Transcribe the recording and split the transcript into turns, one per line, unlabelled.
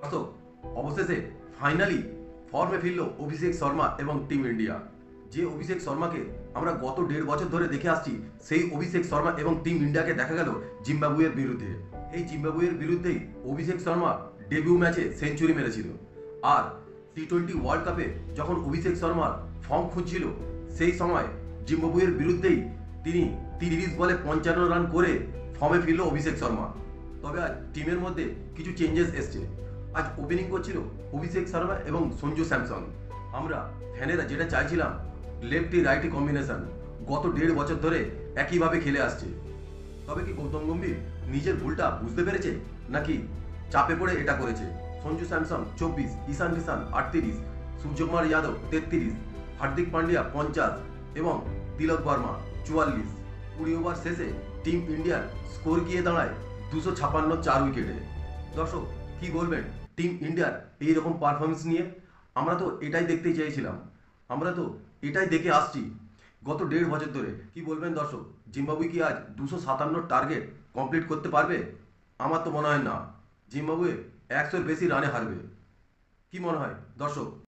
দর্শক, অবশেষে ফাইনালি ফর্মে ফিরল অভিষেক শর্মা এবং টিম ইন্ডিয়া। যে অভিষেক শর্মাকে আমরা গত 1.5 বছর ধরে দেখে আসছি, সেই অভিষেক শর্মা এবং টিম ইন্ডিয়াকে দেখা গেল জিম্বাবুয়ের বিরুদ্ধে। এই জিম্বাবুয়ের বিরুদ্ধেই অভিষেক শর্মা ডেবিউ ম্যাচে সেঞ্চুরি মেরেছিল। আর টি-20 ওয়ার্ল্ড কাপে যখন অভিষেক শর্মার ফর্ম খুঁজছিল, সেই সময় জিম্বাবুয়ের বিরুদ্ধেই তিনি 30 বলে 55 রান করে ফর্মে ফিরল অভিষেক শর্মা। তবে আজ টিমের মধ্যে কিছু চেঞ্জেস এসছে। আজ ওপেনিং করছিল অভিষেক শর্মা এবং সঞ্জু স্যামসন। আমরা ফ্যানেরা যেটা চাইছিলাম, লেফটি রাইটি কম্বিনেশন গত 1.5 বছর ধরে একইভাবে খেলে আসছে। তবে কি গৌতম গম্ভীর নিজের ভুলটা বুঝতে পেরেছে, নাকি চাপে পড়ে এটা করেছে? সঞ্জু স্যামসন 24, ঈশান কিষান 38, সূর্যকুমার যাদব 33, হার্দিক পান্ডিয়া 50 এবং তিলক বর্মা 44। 20 ওভার শেষে টিম ইন্ডিয়ার স্কোর গিয়ে দাঁড়ায় 256, 4 উইকেটে। দর্শক, কি বলবেন টিম ইন্ডিয়ার এইরকম পারফরমেন্স নিয়ে? আমরা তো এটাই দেখতে চেয়েছিলাম, আমরা তো এটাই দেখে আসছি গত 1.5 বছর ধরে। কি বলবেন দর্শক, জিম্বাবুয়ে কি আজ 257 টার্গেট কমপ্লিট করতে পারবে? আমার তো মনে হয় না। জিম্বাবুয়ে 100-এর বেশি রানে হারবে। কি মনে হয় দর্শক?